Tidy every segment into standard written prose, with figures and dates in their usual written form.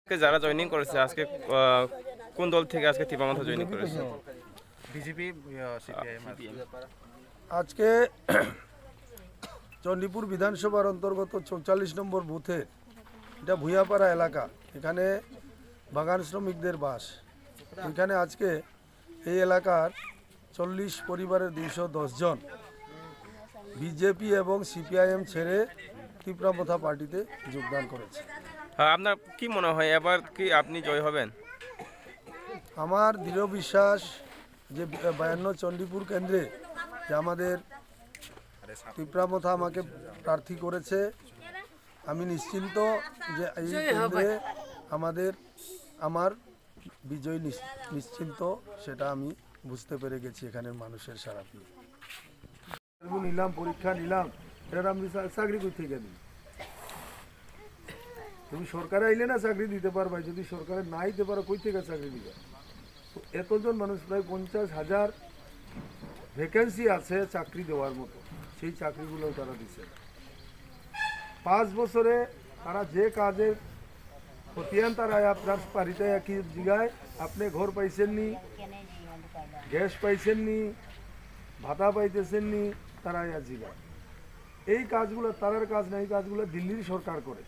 যারা জয়েনিং করেছে আজকে কোন দল থেকে আজকে তীব্রমাথা জয়েনিং করেছে? BJP, CPIM. আজকে চণ্ডীপুর বিধানসভার অন্তর্গত ৪৪ নম্বর বুথে, এটা ভুইয়াপাড়া এলাকা, এখানে বাগান শ্রমিকদের বাস। এখানে আজকে এই এলাকার ৪০ পরিবারের ২১০ জন বিজেপি এবং সিপিআইএম ছেড়ে তীব্রমাথা পার্টিতে যোগদান করেছে। আপনার কি মনে হয় এবার কি আপনি জয় হবেন? আমার দৃঢ় বিশ্বাস যে ৫২ চণ্ডীপুর কেন্দ্রে যে আমাদের তীব্রমাথা আমাকে প্রার্থী করেছে, আমি নিশ্চিন্ত যে এই কেন্দ্রে আমার বিজয় নিশ্চিন্ত, সেটা আমি বুঝতে পেরে গেছি এখানের মানুষের সারা দিয়ে। নিলাম, পরীক্ষা নিলাম, এটা আমি চাকরি করতে গেলি। তুমি সরকারে আইলে না চাকরি দিতে পারবা, যদি সরকারে না দিতে পারো কই থেকে চাকরি দিবে? এতজন মানুষ, প্রায় ৫০,০০০ ভ্যাকেন্সি আছে চাকরি দেওয়ার মতো, সেই চাকরিগুলো তারা দিচ্ছে। ৫ বছরে তারা যে কাজের খতিয়ান তারা আপনার বাড়িতে একই জায়গায় আপনি ঘর পাইছেন নি, গ্যাস পাইছেন নি, ভাতা পাইতেছেন নি, তারা জায়গায় এই কাজগুলো তারার কাজ না, এই কাজগুলো দিল্লির সরকার করে।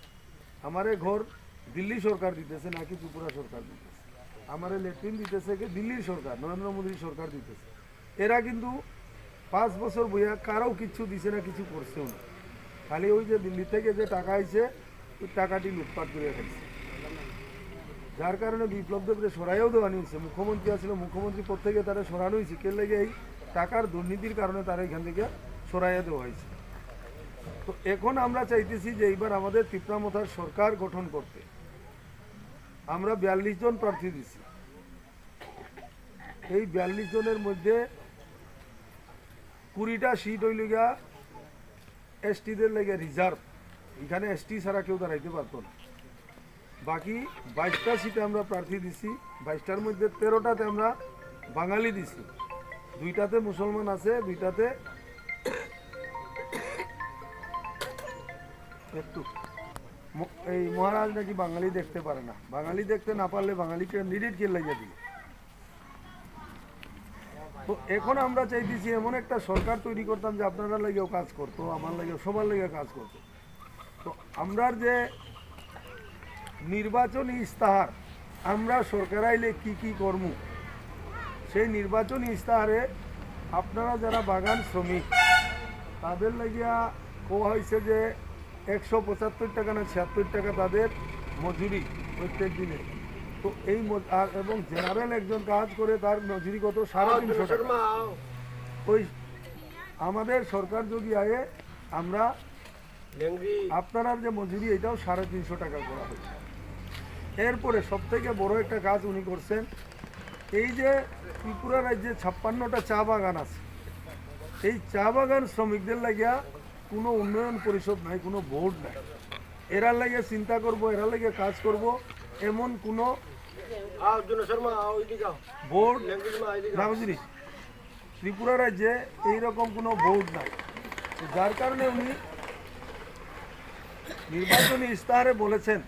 আমারে ঘর দিল্লি সরকার দিতেছে নাকি ত্রিপুরা সরকার দিতেছে, আমারে ল্যাট্রিন দিতেছে কি দিল্লির সরকার, নরেন্দ্র মোদীর সরকার দিতেছে। এরা কিন্তু ৫ বছর বইয়া কারও কিছু দিছে না, কিছু করছেও না, খালি ওই যে দিল্লি থেকে যে টাকা আইছে ওই টাকাটি লুটপাট করে ফেলছে। যার কারণে বিপ্লব দেবরে সরাইও দেওয়া হয়েছে। মুখ্যমন্ত্রী আসলে মুখ্যমন্ত্রী পদ থেকে তারা সরানো হয়েছে, কে লেগে এই টাকার দুর্নীতির কারণে তারা এখান থেকে সরাইয়া দেওয়া হয়েছে। তো এখন আমরা চাইতেছি যে এইবার আমাদের তীব্রমাথার সরকার গঠন করতে। আমরা ৪২ জন প্রার্থী দিছি। এই ৪২ জনের মধ্যে ২০টা সিট হইল গিয়া এসটিদের লেগে রিজার্ভ, এখানে এসটি ছাড়া কেউ দাঁড়াইতে পারতো না। বাকি ২২টা সিটে আমরা প্রার্থী দিছি। ২২টার মধ্যে ১৩টাতে আমরা বাঙালি দিছি, ২টাতে মুসলমান আছে, ২টাতে একটু এই মহারাজ নাকি বাঙালি দেখতে পারে না, বাঙালি দেখতে না পারলে বাঙালিকে ক্যান্ডিডেট কে লাগিয়ে দিল। তো এখন আমরা চাইতেছি এমন একটা সরকার তৈরি করতাম যে আপনারা লাগেও কাজ করতো, আমার লাগেও, সবার লাগে কাজ করতো। তো আমরার যে নির্বাচনী ইস্তাহার, আমরা সরকার আইলে কি কি করব, সেই নির্বাচনী ইস্তাহারে আপনারা যারা বাগান শ্রমিক তাদের লাগিয়া কোয়া হয়েছে যে ১৭৫ টাকা না ৭৬ টাকা তাদের মজুরি প্রত্যেক দিনে। তো এই এবং জেনারেল একজন কাজ করে তার মজুরি কত, ৩৫০ টাকা। ওই আমাদের সরকার যদি আয়ে আমরা আপনার যে মজুরি এটাও ৩৫০ টাকা করা হয়েছে। এরপরে সব থেকে বড় একটা কাজ উনি করছেন, এই যে ত্রিপুরা রাজ্যে ৫৬টা চা বাগান আছে, এই চা বাগান শ্রমিকদের লাগিয়া কোনো উন্নয়ন পরিষদ নাই, কোনো বোর্ড নাই। এরা লাগে চিন্তা করব, এরা লাগে কাজ করব, এমন কোনো বোর্ড না। ত্রিপুরা রাজ্যে এইরকম কোনো বোর্ড নাই। যার কারণে উনি নির্বাচনী ইস্তাহারে বলেছেন